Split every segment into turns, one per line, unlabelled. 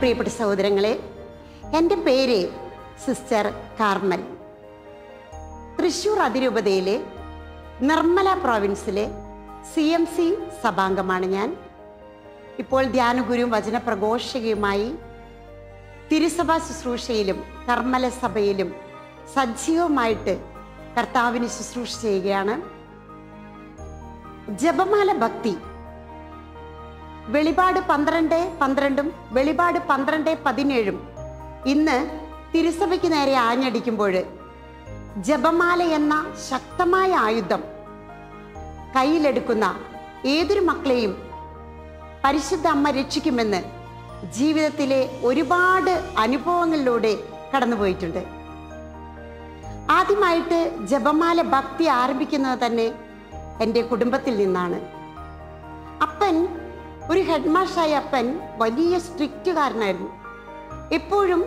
പ്രിയപ്പെട്ട സഹോദരങ്ങളെ, എൻ്റെ പേര് സിസ്റ്റർ കാർമൽ. തൃശ്ശൂർ അതിരൂപതയിലെ നിർമ്മല പ്രോവിൻസിലെ CMC സഭാംഗമാണ് ഞാൻ. ഇപ്പോൾ ധ്യാനഗുരുവും വചനപ്രഘോഷകയുമായി തിരുസഭാ ശുശ്രൂഷയിലും കർമ്മല സഭയിലും സജീവമായിട്ട് കർത്താവിന് ശുശ്രൂഷ ചെയ്യുകയാണ്. ജപമാല ഭക്തി വെളിപാട് 12:12 വെളിപാട് 12:17 ഇന്ന് തിരുസഭയ്ക്ക് നേരെ ആഞ്ഞടിക്കുമ്പോൾ ജപമാല എന്ന ശക്തമായ ആയുധം കയ്യിലെടുക്കുന്ന ഏതൊരു മക്കളെയും പരിശുദ്ധ അമ്മ രക്ഷിക്കുമെന്ന് ജീവിതത്തിലെ ഒരുപാട് അനുഭവങ്ങളിലൂടെ കടന്നുപോയിട്ടുണ്ട്. ആദ്യമായിട്ട് ജപമാല ഭക്തി ആരംഭിക്കുന്നത് തന്നെ എൻ്റെ കുടുംബത്തിൽ നിന്നാണ്. അപ്പൻ, ഒരു ഹെഡ് മാസ്റ്ററായ അപ്പൻ വലിയ സ്ട്രിക്റ്റുകാരനായിരുന്നു. എപ്പോഴും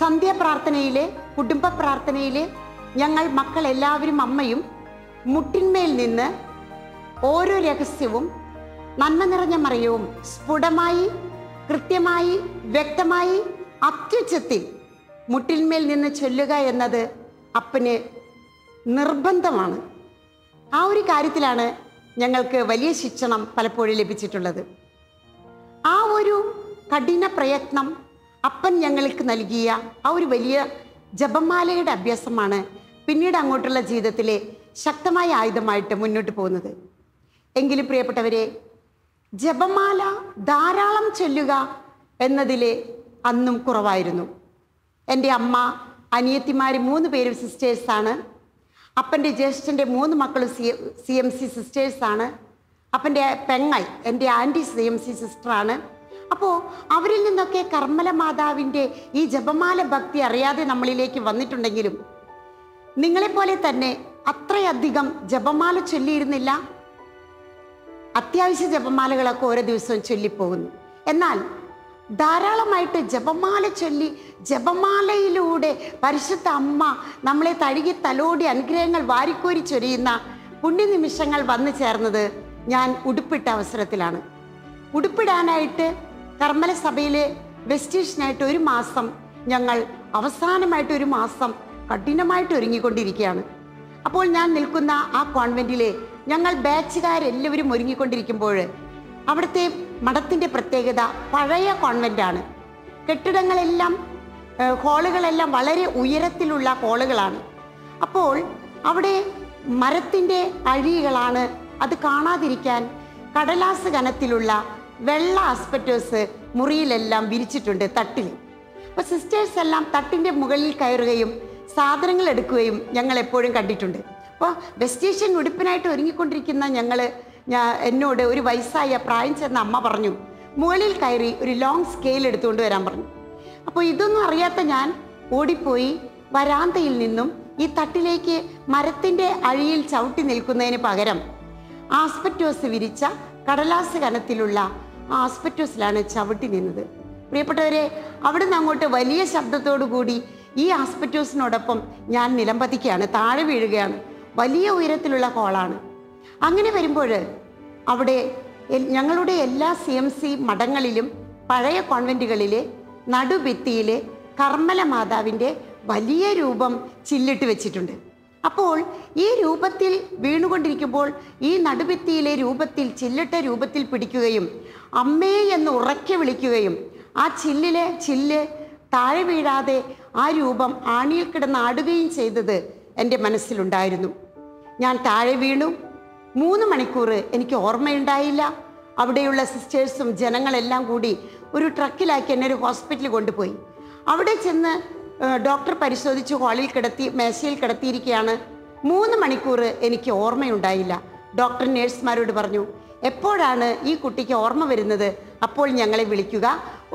സന്ധ്യാപ്രാർത്ഥനയിലെ, കുടുംബ പ്രാർത്ഥനയിലെ ഞങ്ങൾ മക്കൾ എല്ലാവരും അമ്മയും മുട്ടിന്മേൽ നിന്ന് ഓരോ രഹസ്യവും നന്മ നിറഞ്ഞ മറിയവും സ്ഫുടമായി, കൃത്യമായി, വ്യക്തമായി, അത്യുച്ചത്തിൽ മുട്ടിന്മേൽ നിന്ന് ചൊല്ലുക എന്നത് അപ്പന് നിർബന്ധമാണ്. ആ ഒരു കാര്യത്തിലാണ് ഞങ്ങൾക്ക് വലിയ ശിക്ഷണം പലപ്പോഴും ലഭിച്ചിട്ടുള്ളത്. ആ ഒരു കഠിന പ്രയത്നം അപ്പൻ ഞങ്ങൾക്ക് നൽകിയ ആ ഒരു വലിയ ജപമാലയുടെ അഭ്യാസമാണ് പിന്നീട് അങ്ങോട്ടുള്ള ജീവിതത്തിലെ ശക്തമായ ആയുധമായിട്ട് മുന്നോട്ട് പോകുന്നത്. എങ്കിലും പ്രിയപ്പെട്ടവരെ, ജപമാല ധാരാളം ചൊല്ലുക എന്നതിൽ അന്നും കുറവായിരുന്നു. എൻ്റെ അമ്മ, അനിയത്തിമാർ 3 പേരും സിസ്റ്റേഴ്സാണ്. അപ്പൻ്റെ ജ്യേഷ്ഠൻ്റെ 3 മക്കളും CMC സിസ്റ്റേഴ്സാണ്. അപ്പൻ്റെ പെങ്ങൾ, എൻ്റെ ആൻറ്റി CMC സിസ്റ്ററാണ്. അപ്പോൾ അവരിൽ നിന്നൊക്കെ കർമ്മല മാതാവിൻ്റെ ഈ ജപമാല ഭക്തി അറിയാതെ നമ്മളിലേക്ക് വന്നിട്ടുണ്ടെങ്കിലും നിങ്ങളെപ്പോലെ തന്നെ അത്രയധികം ജപമാല ചൊല്ലിയിരുന്നില്ല. അത്യാവശ്യ ജപമാലകളൊക്കെ ഓരോ ദിവസവും ചൊല്ലിപ്പോകുന്നു. എന്നാൽ ധാരാളമായിട്ട് ജപമാല ചൊല്ലി, ജപമാലയിലൂടെ പരിശുദ്ധ അമ്മ നമ്മളെ തഴുകി തലോടി അനുഗ്രഹങ്ങൾ വാരിക്കോരി ചൊരിയുന്ന പുണ്യനിമിഷങ്ങൾ വന്നു ചേർന്നത് ഞാൻ ഉടുപ്പിട്ട അവസരത്തിലാണ്. ഉടുപ്പിടാനായിട്ട് കർമ്മല സഭയിലെ വെസ്റ്റീഷനായിട്ട് 1 മാസം ഞങ്ങൾ അവസാനമായിട്ട് 1 മാസം കഠിനമായിട്ട് ഒരുങ്ങിക്കൊണ്ടിരിക്കുകയാണ്. അപ്പോൾ ഞാൻ നിൽക്കുന്ന ആ കോൺവെൻറ്റിലെ ഞങ്ങൾ ബാച്ചുകാരെല്ലാവരും ഒരുങ്ങിക്കൊണ്ടിരിക്കുമ്പോൾ അവിടുത്തെ മഠത്തിൻ്റെ പ്രത്യേകത പഴയ കോൺവെൻറ്റാണ്. കെട്ടിടങ്ങളെല്ലാം, ഹാളുകളെല്ലാം വളരെ ഉയരത്തിലുള്ള ഹാളുകളാണ്. അപ്പോൾ അവിടെ മരത്തിൻ്റെ അഴികളാണ്. അത് കാണാതിരിക്കാൻ കടലാസ് കനത്തിലുള്ള വെള്ള ആസ്പെറ്റോസ് മുറിയിലെല്ലാം വിരിച്ചിട്ടുണ്ട്, തട്ടിൽ. അപ്പോൾ സിസ്റ്റേഴ്സ് എല്ലാം തട്ടിൻ്റെ മുകളിൽ കയറുകയും സാധനങ്ങൾ എടുക്കുകയും ഞങ്ങൾ എപ്പോഴും കണ്ടിട്ടുണ്ട്. അപ്പോൾ വെസ്റ്റേഷൻ ഉടുപ്പിനായിട്ട് ഒരുങ്ങിക്കൊണ്ടിരിക്കുന്ന എന്നോട് ഒരു വയസ്സായ പ്രായം ചെന്ന അമ്മ പറഞ്ഞു, മുകളിൽ കയറി ഒരു ലോങ് സ്കെയിൽ എടുത്തുകൊണ്ട് വരാൻ പറഞ്ഞു. അപ്പോൾ ഇതൊന്നും അറിയാത്ത ഞാൻ ഓടിപ്പോയി വരാന്തയിൽ നിന്നും ഈ തട്ടിലേക്ക് മരത്തിൻ്റെ അഴിയിൽ ചവിട്ടി നിൽക്കുന്നതിന് പകരം ആസ്പെറ്റോസ് വിരിച്ച കടലാസ് കനത്തിലുള്ള ആ ആസ്പെറ്റോസിലാണ് ചവിട്ടി നിന്നത്. പ്രിയപ്പെട്ടവരെ, അവിടുന്ന് അങ്ങോട്ട് വലിയ ശബ്ദത്തോടു കൂടി ഈ ആസ്പെറ്റോസിനോടൊപ്പം ഞാൻ നിലംപതിക്കുകയാണ്, താഴെ വീഴുകയാണ്. വലിയ ഉയരത്തിലുള്ള ഹോളാണ്. അങ്ങനെ വരുമ്പോൾ അവിടെ ഞങ്ങളുടെ എല്ലാ CMC മഠങ്ങളിലും പഴയ കോൺവെൻറ്റുകളിലെ നടുഭിത്തിയിലെ കർമ്മല മാതാവിൻ്റെ വലിയ രൂപം ചില്ലിട്ട് വെച്ചിട്ടുണ്ട്. അപ്പോൾ ഈ രൂപത്തിൽ വീണുകൊണ്ടിരിക്കുമ്പോൾ ഈ നടുഭിത്തിയിലെ രൂപത്തിൽ, ചില്ലിട്ട രൂപത്തിൽ പിടിക്കുകയും അമ്മേ എന്ന് ഉറക്കെ വിളിക്കുകയും ആ ചില്ല് താഴെ വീഴാതെ ആ രൂപം ആണിയിൽ കിടന്ന് ആടുകയും ചെയ്തത് എൻ്റെ മനസ്സിലുണ്ടായിരുന്നു. ഞാൻ താഴെ വീണു. 3 മണിക്കൂർ എനിക്ക് ഓർമ്മയുണ്ടായില്ല. അവിടെയുള്ള സിസ്റ്റേഴ്സും ജനങ്ങളെല്ലാം കൂടി ഒരു ട്രക്കിലാക്കി എന്നെ ഒരു ഹോസ്പിറ്റലിൽ കൊണ്ടുപോയി. അവിടെ ചെന്ന് ഡോക്ടർ പരിശോധിച്ച് ഹാളിൽ കിടത്തി, മേശയിൽ കിടത്തിയിരിക്കുകയാണ്. 3 മണിക്കൂർ എനിക്ക് ഓർമ്മയുണ്ടായില്ല. ഡോക്ടർ നേഴ്സുമാരോട് പറഞ്ഞു, എപ്പോഴാണ് ഈ കുട്ടിക്ക് ഓർമ്മ വരുന്നത് അപ്പോൾ ഞങ്ങളെ വിളിക്കുക.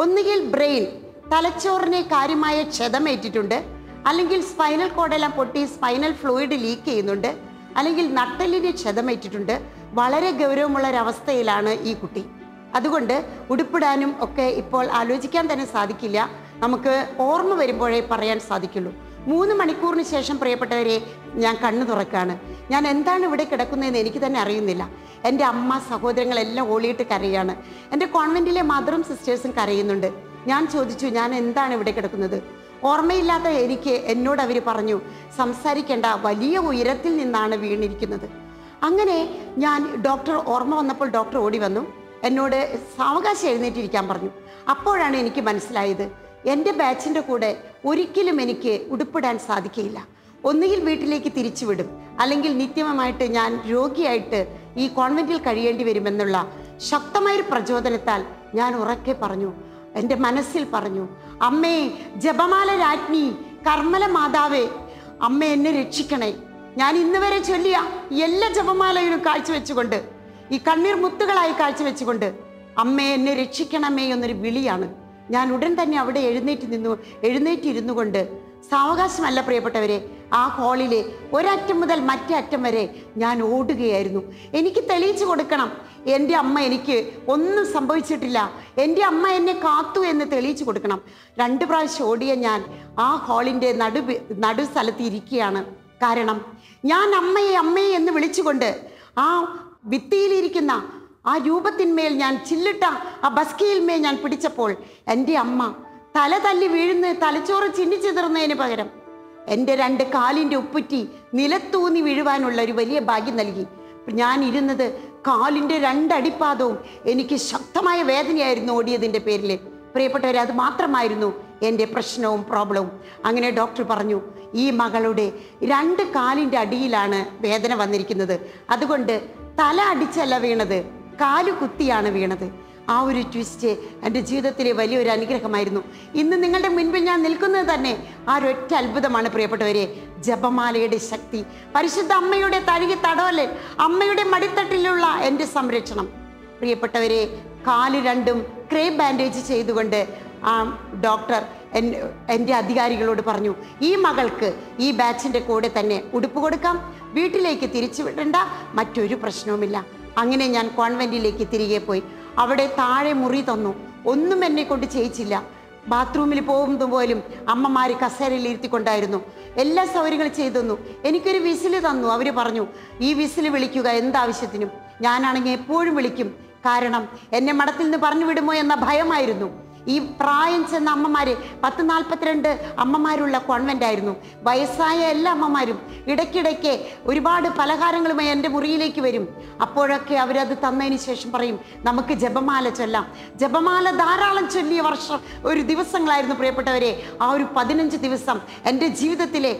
ഒന്നുകിൽ ബ്രെയിൻ, തലച്ചോറിനെ കാര്യമായ ക്ഷതമേറ്റിട്ടുണ്ട്, അല്ലെങ്കിൽ സ്പൈനൽ കോഡെല്ലാം പൊട്ടി സ്പൈനൽ ഫ്ലൂയിഡ് ലീക്ക് ചെയ്യുന്നുണ്ട്, അല്ലെങ്കിൽ നട്ടെല്ലിന് ക്ഷതമേറ്റിട്ടുണ്ട്. വളരെ ഗൗരവമുള്ളൊരവസ്ഥയിലാണ് ഈ കുട്ടി. അതുകൊണ്ട് ഉടുപ്പിടാനും ഒക്കെ ഇപ്പോൾ ആലോചിക്കാൻ തന്നെ സാധിക്കില്ല. നമുക്ക് ഓർമ്മ വരുമ്പോഴേ പറയാൻ സാധിക്കുള്ളൂ. 3 മണിക്കൂറിന് ശേഷം പ്രിയപ്പെട്ടവരെ, ഞാൻ കണ്ണു തുറക്കാണ്. ഞാൻ എന്താണ് ഇവിടെ കിടക്കുന്നതെന്ന് എനിക്ക് തന്നെ അറിയുന്നില്ല. എൻ്റെ അമ്മ സഹോദരങ്ങളെല്ലാം ഓളിയിട്ട് കരയാണ്. എൻ്റെ കോൺവെൻറ്റിലെ മദറും സിസ്റ്റേഴ്സും കരയുന്നുണ്ട്. ഞാൻ ചോദിച്ചു, ഞാൻ എന്താണ് ഇവിടെ കിടക്കുന്നത്? ഓർമ്മയില്ലാത്ത എനിക്ക് എന്നോട് അവർ പറഞ്ഞു, സംസാരിക്കേണ്ട, വലിയ ഉയരത്തിൽ നിന്നാണ് വീണിരിക്കുന്നത്. അങ്ങനെ ഞാൻ ഡോക്ടർ ഓർമ്മ വന്നപ്പോൾ ഡോക്ടർ ഓടി വന്നു, എന്നോട് സാവകാശം എഴുന്നേറ്റിരിക്കാൻ പറഞ്ഞു. അപ്പോഴാണ് എനിക്ക് മനസ്സിലായത്, എൻ്റെ ബാച്ചിൻ്റെ കൂടെ ഒരിക്കലും എനിക്ക് ഉടുപ്പിടാൻ സാധിക്കില്ല. ഒന്നുകിൽ വീട്ടിലേക്ക് തിരിച്ചു വിടും, അല്ലെങ്കിൽ നിത്യമായിട്ട് ഞാൻ രോഗിയായിട്ട് ഈ കോൺവെൻറ്റിൽ കഴിയേണ്ടി വരുമെന്നുള്ള ശക്തമായൊരു പ്രചോദനത്താൽ ഞാൻ ഉറക്കെ പറഞ്ഞു, എൻ്റെ മനസ്സിൽ പറഞ്ഞു, അമ്മേ ജപമാല രാജ്ഞി, കർമ്മല മാതാവേ, അമ്മ എന്നെ രക്ഷിക്കണേ. ഞാൻ ഇന്ന് വരെ ചൊല്ലിയ എല്ലാ ജപമാലയിലും കാഴ്ചവെച്ചുകൊണ്ട്, ഈ കണ്ണീർ മുത്തുകളായി കാഴ്ചവെച്ചുകൊണ്ട്, അമ്മേ എന്നെ രക്ഷിക്കണമേ എന്നൊരു വിളിയാണ്. ഞാൻ ഉടൻ തന്നെ അവിടെ എഴുന്നേറ്റിരുന്നു കൊണ്ട്, സാവകാശമല്ല പ്രിയപ്പെട്ടവരെ, ആ ഹാളിലെ ഒരറ്റം മുതൽ മറ്റേ അറ്റം വരെ ഞാൻ ഓടുകയായിരുന്നു. എനിക്ക് തെളിയിച്ചു കൊടുക്കണം, എൻ്റെ അമ്മ എനിക്ക് ഒന്നും സംഭവിച്ചിട്ടില്ല, എൻ്റെ അമ്മ എന്നെ കാത്തു എന്ന് തെളിയിച്ചു കൊടുക്കണം. 2 പ്രാവശ്യം ഓടിയ ഞാൻ ആ ഹാളിൻ്റെ നടു സ്ഥലത്ത് ഇരിക്കുകയാണ്. കാരണം ഞാൻ അമ്മയെ അമ്മയെ എന്ന് വിളിച്ചുകൊണ്ട് ആ ഭിത്തിയിലിരിക്കുന്ന ആ രൂപത്തിന്മേൽ ഞാൻ ചില്ലിട്ട ആ ബസ്കിയിന്മേൽ ഞാൻ പിടിച്ചപ്പോൾ എൻ്റെ അമ്മ തല തല്ലി വീഴുന്ന തലച്ചോറ് ചിന്നിച്ചിതറുന്നതിന് പകരം എൻ്റെ 2 കാലിൻ്റെ ഉപ്പുറ്റി നിലത്തൂന്നി വീഴുവാനുള്ള ഒരു വലിയ ഭാഗ്യം നൽകി. ഞാൻ ഇരുന്നത് കാലിൻ്റെ 2 അടിപ്പാദവും എനിക്ക് ശക്തമായ വേദനയായിരുന്നു ഓടിയതിൻ്റെ പേരിൽ. പ്രിയപ്പെട്ടവരെ, അത് മാത്രമായിരുന്നു എൻ്റെ പ്രശ്നവും പ്രോബ്ലവും. അങ്ങനെ ഡോക്ടർ പറഞ്ഞു, ഈ മകളുടെ 2 കാലിൻ്റെ അടിയിലാണ് വേദന വന്നിരിക്കുന്നത്, അതുകൊണ്ട് തല അടിച്ചല്ല വീണത്, കാല് കുത്തിയാണ് വീണത്. ആ ഒരു ട്വിസ്റ്റ് എൻ്റെ ജീവിതത്തിലെ വലിയൊരു അനുഗ്രഹമായിരുന്നു. ഇന്ന് നിങ്ങളുടെ മുൻപിൽ ഞാൻ നിൽക്കുന്നത് തന്നെ ആ ഒരൊറ്റ അത്ഭുതമാണ് പ്രിയപ്പെട്ടവരെ. ജപമാലയുടെ ശക്തി, പരിശുദ്ധ അമ്മയുടെ തഴുകി തടവലിൽ, അമ്മയുടെ മടിത്തട്ടിലുള്ള എൻ്റെ സംരക്ഷണം. പ്രിയപ്പെട്ടവരെ, കാല് 2ഉം ക്രേപ്പ് ബാൻഡേജ് ചെയ്തുകൊണ്ട് ആ ഡോക്ടർ എൻ്റെ അധികാരികളോട് പറഞ്ഞു, ഈ മകൾക്ക് ഈ ബാച്ചിൻ്റെ കൂടെ തന്നെ ഉടുപ്പ് കൊടുക്കാം, വീട്ടിലേക്ക് തിരിച്ചു വിടേണ്ട, മറ്റൊരു പ്രശ്നവുമില്ല. അങ്ങനെ ഞാൻ കോൺവെൻറ്റിലേക്ക് തിരികെ പോയി. അവിടെ താഴെ മുറി തന്നു, ഒന്നും എന്നെ കൊണ്ട് ചെയ്യിച്ചില്ല. ബാത്റൂമിൽ പോകുന്നത് പോലും അമ്മമാർ കസേരയിൽ ഇരുത്തിക്കൊണ്ടായിരുന്നു. എല്ലാ സൗകര്യങ്ങളും ചെയ്തു തന്നു. എനിക്കൊരു വിസില് തന്നു. അവർ പറഞ്ഞു, ഈ വിസില് വിളിക്കുക എന്താവശ്യത്തിനും. ഞാനാണെങ്കിൽ എപ്പോഴും വിളിക്കും, കാരണം എന്നെ മഠത്തിൽ നിന്ന് പറഞ്ഞു വിടുമോ എന്ന ഭയമായിരുന്നു. ഈ പ്രായം ചെന്ന അമ്മമാർ 10-42 അമ്മമാരുള്ള കോൺവെൻ്റ് ആയിരുന്നു. വയസ്സായ എല്ലാ അമ്മമാരും ഇടയ്ക്കിടയ്ക്ക് ഒരുപാട് പലഹാരങ്ങളുമായി എൻ്റെ മുറിയിലേക്ക് വരും. അപ്പോഴൊക്കെ അവരത് തന്നതിന് ശേഷം പറയും, നമുക്ക് ജപമാല ചൊല്ലാം. ജപമാല ധാരാളം ചൊല്ലിയ ഒരു ദിവസങ്ങളായിരുന്നു പ്രിയപ്പെട്ടവരെ. ആ ഒരു 15 ദിവസം എൻ്റെ ജീവിതത്തിലെ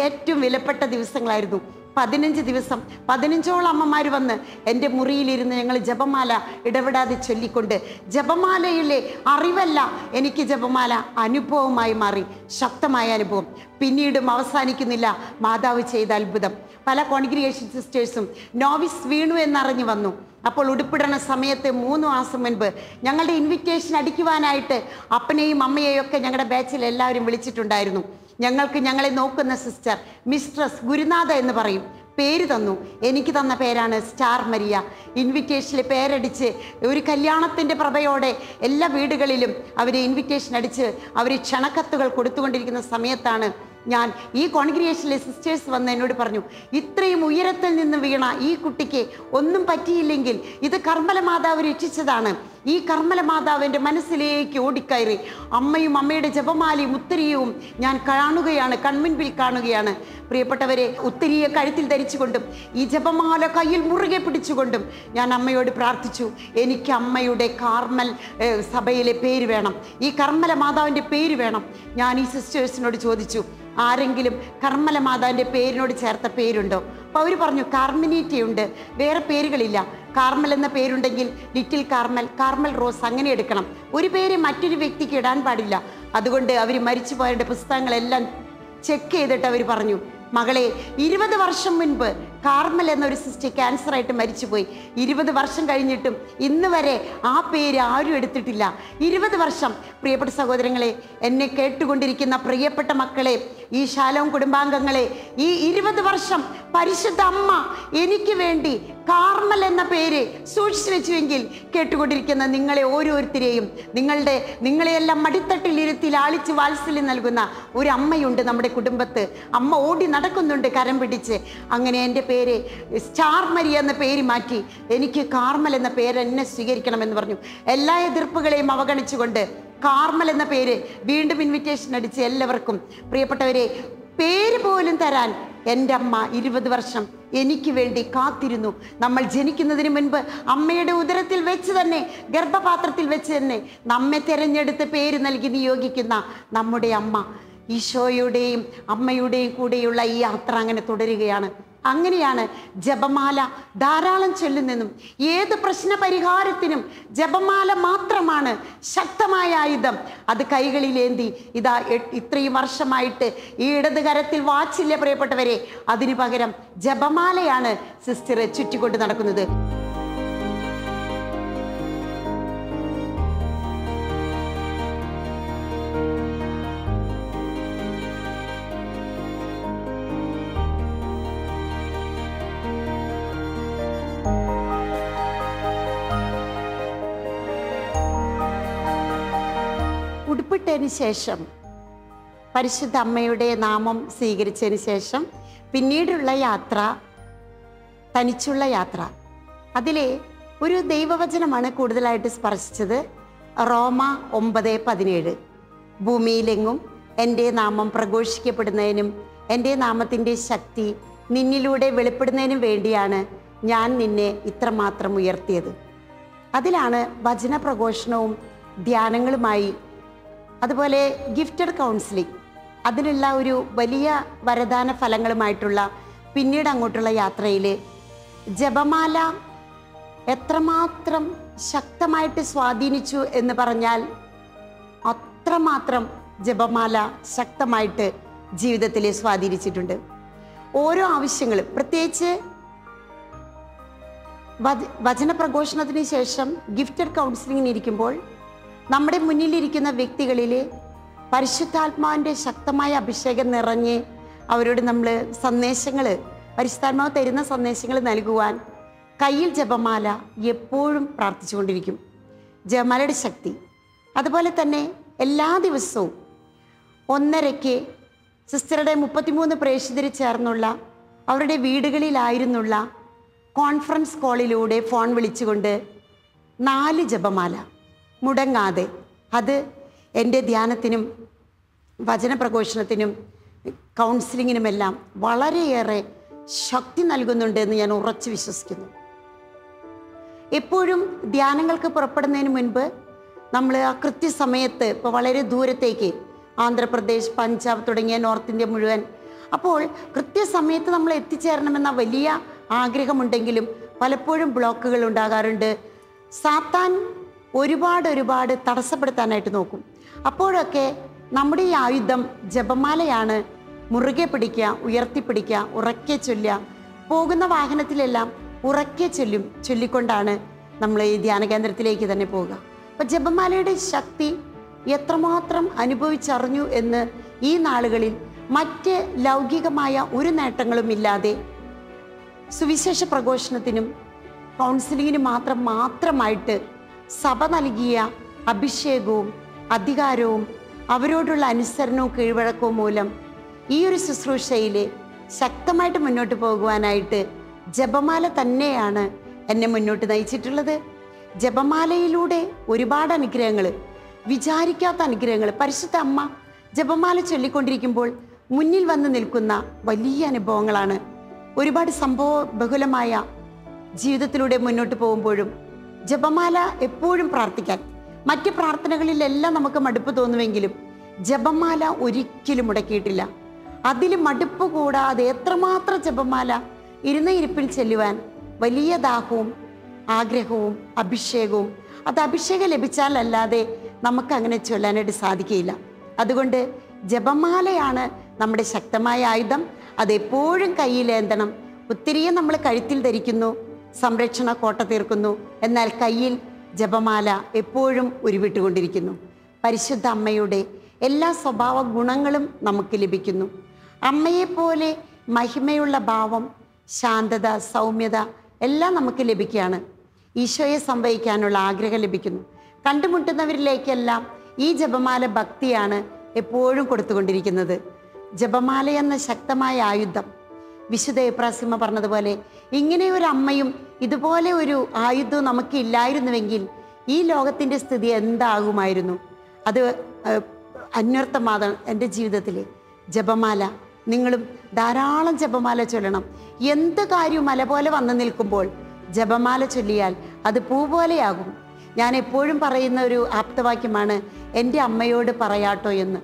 ഏറ്റവും വിലപ്പെട്ട ദിവസങ്ങളായിരുന്നു. 15 ദിവസം 15ഓളം അമ്മമാർ വന്ന് എൻ്റെ മുറിയിലിരുന്ന് ഞങ്ങൾ ജപമാല ഇടപെടാതെ ചൊല്ലിക്കൊണ്ട്, ജപമാലയിലെ അറിവല്ല എനിക്ക് ജപമാല അനുഭവമായി മാറി, ശക്തമായ അനുഭവം. പിന്നീടും അവസാനിക്കുന്നില്ല മാതാവ് ചെയ്ത അത്ഭുതം. പല കോൺഗ്രിഗേഷൻ സിസ്റ്റേഴ്സും നോവിസ് വീണു എന്നറിഞ്ഞു വന്നു. അപ്പോൾ ഉടുപ്പിടണ സമയത്ത് 3 മാസം മുൻപ് ഞങ്ങളുടെ ഇൻവിറ്റേഷൻ അടിക്കുവാനായിട്ട് അപ്പനെയും അമ്മയെയും ഒക്കെ ഞങ്ങളുടെ ബാച്ചിൽ എല്ലാവരും വിളിച്ചിട്ടുണ്ടായിരുന്നു. ഞങ്ങളെ നോക്കുന്ന സിസ്റ്റർ മിസ്ട്രസ് ഗുരുനാഥ എന്ന് പറയും, പേര് തന്നു. എനിക്ക് തന്ന പേരാണ് സ്റ്റാർ മരിയ. ഇൻവിറ്റേഷനിൽ പേരടിച്ച് ഒരു കല്യാണത്തിൻ്റെ പ്രഭയോടെ എല്ലാ വീടുകളിലും അവർ ഇൻവിറ്റേഷൻ അടിച്ച് അവർ ക്ഷണക്കത്തുകൾ കൊടുത്തുകൊണ്ടിരിക്കുന്ന സമയത്താണ് ഞാൻ ഈ കോൺഗ്രിഗേഷനിലെ സിസ്റ്റേഴ്സ് വന്ന് എന്നോട് പറഞ്ഞു, ഇത്രയും ഉയരത്തിൽ നിന്ന് വീണ ഈ കുട്ടിക്ക് ഒന്നും പറ്റിയില്ലെങ്കിൽ ഇത് കർമ്മല മാതാവ് രക്ഷിച്ചതാണ്. ഈ കർമ്മല മാതാവിൻ്റെ മനസ്സിലേക്ക് ഓടിക്കയറി അമ്മയും അമ്മയുടെ ജപമാലയും ഉത്തരീയവും ഞാൻ കാണുകയാണ്, കൺമുൻപിൽ കാണുകയാണ്. പ്രിയപ്പെട്ടവരെ, ഉത്തരീയ കഴുത്തിൽ ധരിച്ചുകൊണ്ടും ഈ ജപമാല കയ്യിൽ മുറുകെ പിടിച്ചുകൊണ്ടും ഞാൻ അമ്മയോട് പ്രാർത്ഥിച്ചു, എനിക്ക് അമ്മയുടെ കാർമൽ സഭയിലെ പേര് വേണം, ഈ കർമ്മല മാതാവിൻ്റെ പേര് വേണം. ഞാൻ ഈ സിസ്റ്റേഴ്സിനോട് ചോദിച്ചു, ആരെങ്കിലും കർമ്മല മാതാവിൻ്റെ പേരിനോട് ചേർത്ത പേരുണ്ടോ? അപ്പോൾ അവർ പറഞ്ഞു, കാർമിനീറ്റി ഉണ്ട്, വേറെ പേരുകളില്ല. കാർമൽ എന്ന പേരുണ്ടെങ്കിൽ ലിറ്റിൽ കാർമൽ, കാർമൽ റോസ് അങ്ങനെ എടുക്കണം. ഒരു പേര് മറ്റൊരു വ്യക്തിക്ക് ഇടാൻ പാടില്ല. അതുകൊണ്ട് അവർ മരിച്ചുപോയവരുടെ പുസ്തകങ്ങളെല്ലാം ചെക്ക് ചെയ്തിട്ട് അവർ പറഞ്ഞു, മകളെ 20 വർഷം മുൻപ് കാർമൽ എന്നൊരു സിസ്റ്റർ ക്യാൻസറായിട്ട് മരിച്ചുപോയി. 20 വർഷം കഴിഞ്ഞിട്ടും ഇന്ന് വരെ ആ പേര് ആരും എടുത്തിട്ടില്ല. 20 വർഷം. പ്രിയപ്പെട്ട സഹോദരങ്ങളെ, എന്നെ കേട്ടുകൊണ്ടിരിക്കുന്ന പ്രിയപ്പെട്ട മക്കളെ, ഈ ശാലോം കുടുംബാംഗങ്ങളെ, ഈ 20 വർഷം പരിശുദ്ധ അമ്മ എനിക്ക് വേണ്ടി കാർമൽ എന്ന പേര് സൂക്ഷിച്ചു വെച്ചുവെങ്കിൽ കേട്ടുകൊണ്ടിരിക്കുന്ന നിങ്ങളെ ഓരോരുത്തരെയും നിങ്ങളെയെല്ലാം മടിത്തട്ടിലിരുത്തി ലാളിച്ച് വാത്സല്യം നൽകുന്ന ഒരു അമ്മയുണ്ട് നമ്മുടെ കുടുംബത്ത്. അമ്മ ഓടി നടക്കുന്നുണ്ട് കരം പിടിച്ച്. അങ്ങനെ എൻ്റെ പേര് സ്റ്റാർ മരിയ എന്ന പേര് മാറ്റി എനിക്ക് കാർമൽ എന്ന പേര് എന്നെ സ്വീകരിക്കണമെന്ന് പറഞ്ഞു. എല്ലാ എതിർപ്പുകളെയും അവഗണിച്ചുകൊണ്ട് കാർമൽ എന്ന പേര് വീണ്ടും ഇൻവിറ്റേഷൻ അടിച്ച് എല്ലാവർക്കും, പ്രിയപ്പെട്ടവരെ, പേര് പോലും തരാൻ എൻ്റെ അമ്മ 20 വർഷം എനിക്ക് വേണ്ടി കാത്തിരുന്നു. നമ്മൾ ജനിക്കുന്നതിന് മുൻപ് അമ്മയുടെ ഉദരത്തിൽ വെച്ച് തന്നെ, ഗർഭപാത്രത്തിൽ വെച്ച് തന്നെ നമ്മെ തിരഞ്ഞെടുത്ത് പേര് നൽകി നിയോഗിക്കുന്ന നമ്മുടെ അമ്മ, ഈശോയുടെയും അമ്മയുടെയും കൂടെയുള്ള ഈ യാത്ര അങ്ങനെ തുടരുകയാണ്. അങ്ങനെയാണ് ജപമാല ധാരാളം ചൊല്ലുന്നെന്നും ഏത് പ്രശ്ന പരിഹാരത്തിനും ജപമാല മാത്രമാണ് ശക്തമായ ആയുധം. അത് കൈകളിലേന്തി ഇതാ ഇത്രയും വർഷമായിട്ട് ഈ ഇടത് കരത്തിൽ വാച്ചില്ല പ്രിയപ്പെട്ടവരെ. അതിനു പകരം ജപമാലയാണ് സിസ്റ്റർ ചുറ്റിക്കൊണ്ട് നടക്കുന്നത്. ഉടുപ്പിട്ടതിന് ശേഷം, പരിശുദ്ധ അമ്മയുടെ നാമം സ്വീകരിച്ചതിന് ശേഷം പിന്നീടുള്ള യാത്ര, തനിച്ചുള്ള യാത്ര, അതിലെ ഒരു ദൈവവചനമാണ് കൂടുതലായിട്ട് സ്പർശിച്ചത്. റോമ 9:17. ഭൂമിയിലെങ്ങും എൻ്റെ നാമം പ്രഘോഷിക്കപ്പെടുന്നതിനും എൻ്റെ നാമത്തിൻ്റെ ശക്തി നിന്നിലൂടെ വെളിപ്പെടുന്നതിനും വേണ്ടിയാണ് ഞാൻ നിന്നെ ഇത്രമാത്രം ഉയർത്തിയത്. അതിലാണ് വചന പ്രഘോഷണവും ധ്യാനങ്ങളുമായി, അതുപോലെ ഗിഫ്റ്റഡ് കൗൺസിലിംഗ്, അതിനുള്ള ഒരു വലിയ വരദാന ഫലങ്ങളുമായിട്ടുള്ള പിന്നീട് അങ്ങോട്ടുള്ള യാത്രയിൽ ജപമാല എത്രമാത്രം ശക്തമായിട്ട് സ്വാധീനിച്ചു എന്ന് പറഞ്ഞാൽ അത്രമാത്രം ജപമാല ശക്തമായിട്ട് ജീവിതത്തിൽ സ്വാധീനിച്ചിട്ടുണ്ട്. ഓരോ ആവശ്യങ്ങളും, പ്രത്യേകിച്ച് വചന പ്രഘോഷണത്തിന് ശേഷം ഗിഫ്റ്റഡ് കൗൺസിലിങ്ങിന് ഇരിക്കുമ്പോൾ നമ്മുടെ മുന്നിലിരിക്കുന്ന വ്യക്തികളിൽ പരിശുദ്ധാത്മാവിൻ്റെ ശക്തമായ അഭിഷേകം നിറഞ്ഞ് അവരോട് നമ്മൾ സന്ദേശങ്ങൾ, പരിശുദ്ധാത്മാവ് തരുന്ന സന്ദേശങ്ങൾ നൽകുവാൻ കയ്യിൽ ജപമാല എപ്പോഴും പ്രാർത്ഥിച്ചുകൊണ്ടിരിക്കും. ജപമാലയുടെ ശക്തി. അതുപോലെ തന്നെ എല്ലാ ദിവസവും 1:30 സിസ്റ്ററുടെ 33 പ്രേക്ഷിതർ ചേർന്നുള്ള അവരുടെ വീടുകളിലായിരുന്നുള്ള കോൺഫറൻസ് കോളിലൂടെ ഫോൺ വിളിച്ചുകൊണ്ട് 4 ജപമാല മുടങ്ങാതെ, അത് എൻ്റെ ധ്യാനത്തിനും വചന പ്രഘോഷണത്തിനും കൗൺസിലിങ്ങിനുമെല്ലാം വളരെയേറെ ശക്തി നൽകുന്നുണ്ട് എന്ന് ഞാൻ ഉറച്ചു വിശ്വസിക്കുന്നു. എപ്പോഴും ധ്യാനങ്ങൾക്ക് പുറപ്പെടുന്നതിന് മുൻപ് നമ്മൾ ആ കൃത്യസമയത്ത്, ഇപ്പോൾ വളരെ ദൂരത്തേക്ക് ആന്ധ്രാപ്രദേശ്, പഞ്ചാബ് തുടങ്ങിയ നോർത്ത് ഇന്ത്യ മുഴുവൻ, അപ്പോൾ കൃത്യസമയത്ത് നമ്മൾ എത്തിച്ചേരണമെന്ന വലിയ ആഗ്രഹമുണ്ടെങ്കിലും പലപ്പോഴും ബ്ലോക്കുകൾ ഉണ്ടാകാറുണ്ട്. സാത്താൻ ഒരുപാട് തടസ്സപ്പെടുത്താനായിട്ട് നോക്കും. അപ്പോഴൊക്കെ നമ്മുടെ ഈ ആയുധം ജപമാലയാണ്. മുറുകെ പിടിക്കുക, ഉയർത്തിപ്പിടിക്കുക, ഉറക്കെ ചൊല്ലുക. പോകുന്ന വാഹനത്തിലെല്ലാം ഉറക്കെ ചൊല്ലിക്കൊണ്ടാണ് നമ്മൾ ഈ ധ്യാന കേന്ദ്രത്തിലേക്ക് തന്നെ പോവുക. അപ്പം ജപമാലയുടെ ശക്തി എത്രമാത്രം അനുഭവിച്ചറിഞ്ഞു എന്ന് ഈ നാളുകളിൽ മറ്റ് ലൗകികമായ ഒരു നേട്ടങ്ങളും ഇല്ലാതെ സുവിശേഷ പ്രഘോഷണത്തിനും കൗൺസിലിങ്ങിനും മാത്രമായിട്ട് സഭ നൽകിയ അഭിഷേകവും അധികാരവും അവരോടുള്ള അനുസരണവും കീഴ്വഴക്കവും മൂലം ഈ ഒരു ശുശ്രൂഷയിൽ ശക്തമായിട്ട് മുന്നോട്ട് പോകുവാനായിട്ട് ജപമാല തന്നെയാണ് എന്നെ മുന്നോട്ട് നയിച്ചിട്ടുള്ളത്. ജപമാലയിലൂടെ ഒരുപാട് അനുഗ്രഹങ്ങൾ, വിചാരിക്കാത്ത അനുഗ്രഹങ്ങൾ, പരിശുദ്ധ അമ്മ ജപമാല ചൊല്ലിക്കൊണ്ടിരിക്കുമ്പോൾ മുന്നിൽ വന്ന് നിൽക്കുന്ന വലിയ അനുഭവങ്ങളാണ്. ഒരുപാട് സംഭവ ബഹുലമായ ജീവിതത്തിലൂടെ മുന്നോട്ട് പോകുമ്പോഴും ജപമാല എപ്പോഴും പ്രാർത്ഥിക്കാൻ, മറ്റ് പ്രാർത്ഥനകളിലെല്ലാം നമുക്ക് മടുപ്പ് തോന്നുമെങ്കിലും ജപമാല ഒരിക്കലും മുടക്കിയിട്ടില്ല. അതിൽ മടുപ്പ് കൂടാതെ എത്രമാത്രം ജപമാല ഇരുന്ന ഇരിപ്പിൽ ചെല്ലുവാൻ വലിയ ദാഹവും ആഗ്രഹവും അഭിഷേകവും, അത് അഭിഷേകം ലഭിച്ചാലല്ലാതെ നമുക്കങ്ങനെ ചൊല്ലാനായിട്ട് സാധിക്കുകയില്ല. അതുകൊണ്ട് ജപമാലയാണ് നമ്മുടെ ശക്തമായ ആയുധം. അതെപ്പോഴും കയ്യിലേന്തണം. ഒത്തിരിയെ നമ്മൾ കഴുത്തിൽ ധരിക്കുന്നു, സംരക്ഷണ കോട്ട തീർക്കുന്നു, എന്നാൽ കയ്യിൽ ജപമാല എപ്പോഴും ഉരുവിട്ടുകൊണ്ടിരിക്കുന്നു. പരിശുദ്ധ അമ്മയുടെ എല്ലാ സ്വഭാവ ഗുണങ്ങളും നമുക്ക് ലഭിക്കുന്നു. അമ്മയെപ്പോലെ മഹിമയുള്ള ഭാവം, ശാന്തത, സൗമ്യത എല്ലാം നമുക്ക് ലഭിക്കുകയാണ്. ഈശോയെ സംവഹിക്കാനുള്ള ആഗ്രഹം ലഭിക്കുന്നു. കണ്ടുമുട്ടുന്നവരിലേക്കെല്ലാം ഈ ജപമാല ഭക്തിയാണ് എപ്പോഴും കൊടുത്തുകൊണ്ടിരിക്കുന്നത്. ജപമാല എന്ന ശക്തമായ ആയുധം, വിശുദ്ധ എപ്രാസിമ പറഞ്ഞതുപോലെ, ഇങ്ങനെ ഒരു അമ്മയും ഇതുപോലെ ഒരു ആയുധവും നമുക്ക് ഇല്ലായിരുന്നുവെങ്കിൽ ഈ ലോകത്തിൻ്റെ സ്ഥിതി എന്താകുമായിരുന്നു? അത് അന്വർത്ഥമാണ് എൻ്റെ ജീവിതത്തിൽ. ജപമാല, നിങ്ങളും ധാരാളം ജപമാല ചൊല്ലണം. എന്ത് കാര്യവും മല പോലെ വന്നു നിൽക്കുമ്പോൾ ജപമാല ചൊല്ലിയാൽ അത് പൂ പോലെയാകും. ഞാൻ എപ്പോഴും പറയുന്ന ഒരു ആപ്തവാക്യമാണ്, എൻ്റെ അമ്മയോട് പറയാട്ടോ എന്ന്.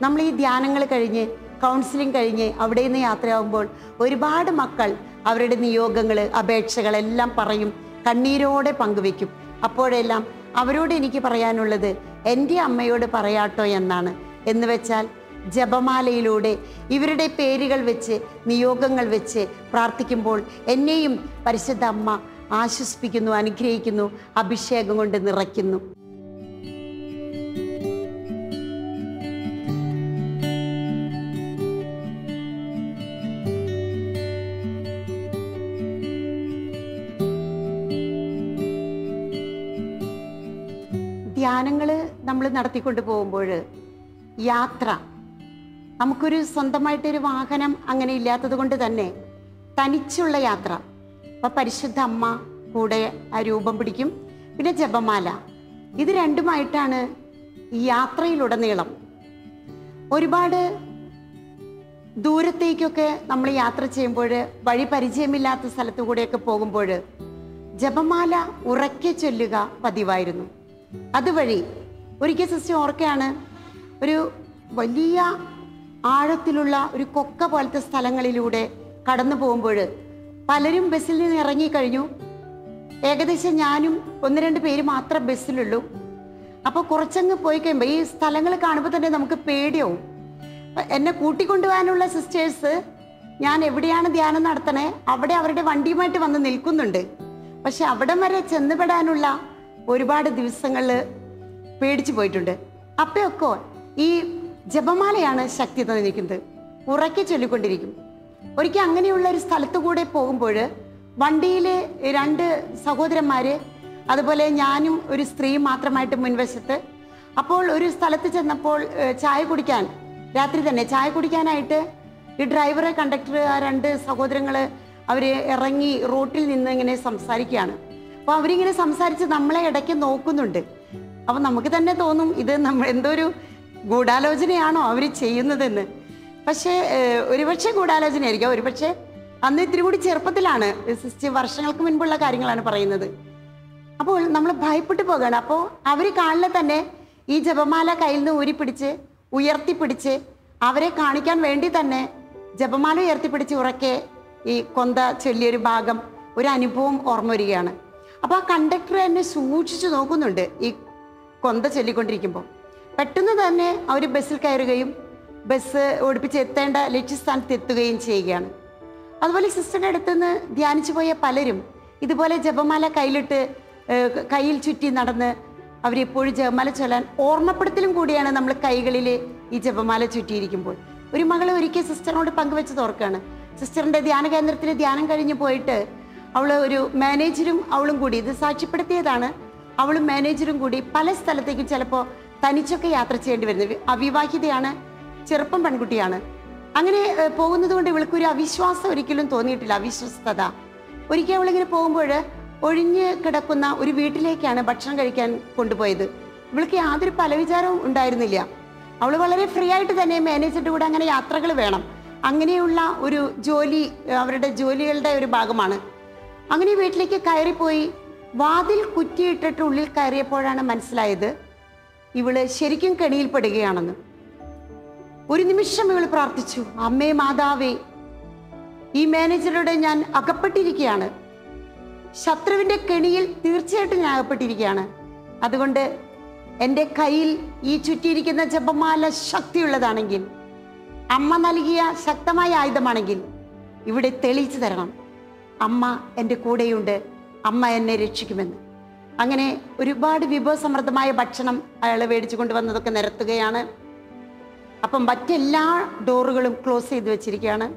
നമ്മൾ ഈ ധ്യാനങ്ങൾ കഴിഞ്ഞ്, കൗൺസിലിംഗ് കഴിഞ്ഞ് അവിടെ നിന്ന് യാത്രയാകുമ്പോൾ ഒരുപാട് മക്കൾ അവരുടെ നിയോഗങ്ങൾ, അപേക്ഷകളെല്ലാം പറയും, കണ്ണീരോടെ പങ്കുവെക്കും. അപ്പോഴെല്ലാം അവരോട് എനിക്ക് പറയാനുള്ളത് എൻ്റെ അമ്മയോട് പറയാട്ടോ എന്നാണ്. എന്ന് വെച്ചാൽ ജപമാലയിലൂടെ ഇവരുടെ പേരുകൾ വെച്ച്, നിയോഗങ്ങൾ വെച്ച് പ്രാർത്ഥിക്കുമ്പോൾ എന്നെയും പരിശുദ്ധ അമ്മ ആശ്വസിപ്പിക്കുന്നു, അനുഗ്രഹിക്കുന്നു, അഭിഷേകം കൊണ്ട് നിറയ്ക്കുന്നു. ധ്യാനങ്ങൾ നമ്മൾ നടത്തിക്കൊണ്ട് പോകുമ്പോൾ യാത്ര, നമുക്കൊരു സ്വന്തമായിട്ടൊരു വാഹനം അങ്ങനെ ഇല്ലാത്തത് കൊണ്ട് തന്നെ തനിച്ചുള്ള യാത്ര. അപ്പോൾ പരിശുദ്ധ അമ്മ കൂടെ ആ രൂപം പിടിക്കും. പിന്നെ ജപമാല, ഇത് രണ്ടുമായിട്ടാണ് ഈ യാത്രയിലുടനീളം. ഒരുപാട് ദൂരത്തേക്കൊക്കെ നമ്മൾ യാത്ര ചെയ്യുമ്പോൾ, വഴി പരിചയമില്ലാത്ത സ്ഥലത്തു കൂടെയൊക്കെ പോകുമ്പോൾ ജപമാല ഉറക്കെ ചൊല്ലുക പതിവായിരുന്നു. അതുവഴി ഒരിക്കൽ സിസ്റ്റർ ഓർക്കുകയാണ്, ഒരു വലിയ ആഴത്തിലുള്ള ഒരു കൊക്ക പോലത്തെ സ്ഥലങ്ങളിലൂടെ കടന്നു പോകുമ്പോൾ പലരും ബസ്സിൽ നിന്ന് ഇറങ്ങിക്കഴിഞ്ഞു. ഏകദേശം ഞാനും 1-2 പേര് മാത്രം ബസ്സിലുള്ളൂ. അപ്പോൾ കുറച്ചങ്ങ് പോയി കഴിയുമ്പോൾ ഈ സ്ഥലങ്ങൾ കാണുമ്പോൾ തന്നെ നമുക്ക് പേടിയാവും. എന്നെ കൂട്ടിക്കൊണ്ടുപോകാനുള്ള സിസ്റ്റേഴ്സ് ഞാൻ എവിടെയാണ് ധ്യാനം നടത്തണേ അവിടെ അവരുടെ വണ്ടിയുമായിട്ട് വന്ന് നിൽക്കുന്നുണ്ട്. പക്ഷെ അവിടം വരെ ചെന്നുപെടാനുള്ള ഒരുപാട് ദിവസങ്ങൾ പേടിച്ചു പോയിട്ടുണ്ട്. അപ്പോഴൊക്കെ ഈ ജപമാലയാണ് ശക്തി തന്നിരിക്കുന്നത്. ഉറക്കെ ചൊല്ലിക്കൊണ്ടിരിക്കും. ഒരിക്കൽ അങ്ങനെയുള്ള ഒരു സ്ഥലത്തു കൂടെ പോകുമ്പോൾ വണ്ടിയിൽ 2 സഹോദരന്മാർ, അതുപോലെ ഞാനും ഒരു സ്ത്രീയും മാത്രമായിട്ട് മുൻവശത്ത്. അപ്പോൾ ഒരു സ്ഥലത്ത് ചെന്നപ്പോൾ ചായ കുടിക്കാൻ, രാത്രി തന്നെ ചായ കുടിക്കാനായിട്ട് ഈ ഡ്രൈവറെ, കണ്ടക്ടർ, ആ 2 സഹോദരങ്ങൾ അവർ ഇറങ്ങി റോട്ടിൽ നിന്ന് ഇങ്ങനെ സംസാരിക്കുകയാണ്. അപ്പോൾ അവരിങ്ങനെ സംസാരിച്ച് നമ്മളെ ഇടയ്ക്ക് നോക്കുന്നുണ്ട്. അപ്പോൾ നമുക്ക് തന്നെ തോന്നും ഇത് നമ്മൾ എന്തോ ഒരു ഗൂഢാലോചനയാണോ അവർ ചെയ്യുന്നതെന്ന്. പക്ഷേ ഒരുപക്ഷെ ഗൂഢാലോചനയായിരിക്കും. ഒരുപക്ഷെ അന്ന് ഇത്തിരി കൂടി ചെറുപ്പത്തിലാണ്, സിസ്റ്റർ വർഷങ്ങൾക്ക് മുൻപുള്ള കാര്യങ്ങളാണ് പറയുന്നത്. അപ്പോൾ നമ്മൾ ഭയപ്പെട്ടു പോകുകയാണ്. അപ്പോൾ അവർ കാലിൽ തന്നെ ഈ ജപമാല കയ്യിൽ നിന്ന് ഊരിപ്പിടിച്ച് ഉയർത്തിപ്പിടിച്ച് അവരെ കാണിക്കാൻ വേണ്ടി തന്നെ ജപമാല ഉയർത്തിപ്പിടിച്ച് ഉറക്കെ ഈ കൊന്ത ചൊല്ലിയൊരു ഭാഗം, ഒരു അനുഭവം ഓർമ്മ വരികയാണ്. അപ്പോൾ ആ കണ്ടക്ടർ എന്നെ സൂക്ഷിച്ചു നോക്കുന്നുണ്ട് ഈ കൊന്ത ചൊല്ലിക്കൊണ്ടിരിക്കുമ്പോൾ. പെട്ടെന്ന് തന്നെ അവർ ബസ്സിൽ കയറുകയും ബസ് ഓടിപ്പിച്ച് എത്തേണ്ട ലക്ഷ്യസ്ഥാനത്ത് എത്തുകയും ചെയ്യുകയാണ്. അതുപോലെ സിസ്റ്ററുടെ അടുത്ത് നിന്ന് ധ്യാനിച്ചു പോയ പലരും ഇതുപോലെ ജപമാല കയ്യിൽ ചുറ്റി നടന്ന് അവരെപ്പോഴും ജപമാല ചൊല്ലാൻ ഓർമ്മപ്പെടുത്തലും കൂടിയാണ് നമ്മൾ കൈകളിൽ ഈ ജപമാല ചുറ്റിയിരിക്കുമ്പോൾ. ഒരു മകൾ ഒരിക്കൽ സിസ്റ്ററിനോട് പങ്കുവെച്ച് ഓർക്കുകയാണ്. സിസ്റ്ററിൻ്റെ ധ്യാന കേന്ദ്രത്തിൽ ധ്യാനം കഴിഞ്ഞ് പോയിട്ട് അവൾ ഒരു മാനേജരും അവളും കൂടി, ഇത് സാക്ഷ്യപ്പെടുത്തിയതാണ്, അവളും മാനേജരും കൂടി പല സ്ഥലത്തേക്കും ചിലപ്പോൾ തനിച്ചൊക്കെ യാത്ര ചെയ്യേണ്ടി വരുന്നത്. അവിവാഹിതയാണ്, ചെറുപ്പം പെൺകുട്ടിയാണ്. അങ്ങനെ പോകുന്നത് കൊണ്ട് ഇവൾക്കൊരു അവിശ്വാസം ഒരിക്കലും തോന്നിയിട്ടില്ല, അവിശ്വസ്തത. ഒരിക്കൽ അവളിങ്ങനെ പോകുമ്പോൾ ഒഴിഞ്ഞ് കിടക്കുന്ന ഒരു വീട്ടിലേക്കാണ് ഭക്ഷണം കഴിക്കാൻ കൊണ്ടുപോയത്. ഇവൾക്ക് യാതൊരു പലവിചാരവും ഉണ്ടായിരുന്നില്ല. അവൾ വളരെ ഫ്രീ ആയിട്ട് തന്നെ മാനേജറുടെ കൂടെ അങ്ങനെ യാത്രകൾ വേണം, അങ്ങനെയുള്ള ഒരു ജോലി അവരുടെ ജോലികളുടെ ഒരു ഭാഗമാണ്. അങ്ങനെ വീട്ടിലേക്ക് കയറിപ്പോയി വാതിൽ കുറ്റിയിട്ടിട്ട് ഉള്ളിൽ കയറിയപ്പോഴാണ് മനസ്സിലായത് ഇവള് ശരിക്കും കെണിയിൽപ്പെടുകയാണെന്ന്. ഒരു നിമിഷം ഇവൾ പ്രാർത്ഥിച്ചു, അമ്മേ മാതാവേ, ഈ മാനേജറുടെ ഞാൻ അകപ്പെട്ടിരിക്കുകയാണ്, ശത്രുവിൻ്റെ കെണിയിൽ തീർച്ചയായിട്ടും ഞാൻ അകപ്പെട്ടിരിക്കുകയാണ്. അതുകൊണ്ട് എൻ്റെ കയ്യിൽ ഈ ചുറ്റിയിരിക്കുന്ന ജപമാല ശക്തിയുള്ളതാണെങ്കിൽ, അമ്മ നൽകിയ ശക്തമായ ആയുധമാണെങ്കിൽ ഇവിടെ തെളിയിച്ചു തരണം. അമ്മ എൻ്റെ കൂടെയുണ്ട്, അമ്മ എന്നെ രക്ഷിക്കുമെന്ന്. അങ്ങനെ ഒരുപാട് വിഭവസമൃദ്ധമായ ഭക്ഷണം അയാൾ മേടിച്ചു കൊണ്ടുവന്നതൊക്കെ നിരത്തുകയാണ്. അപ്പം മറ്റെല്ലാ ഡോറുകളും ക്ലോസ് ചെയ്ത് വെച്ചിരിക്കുകയാണ്.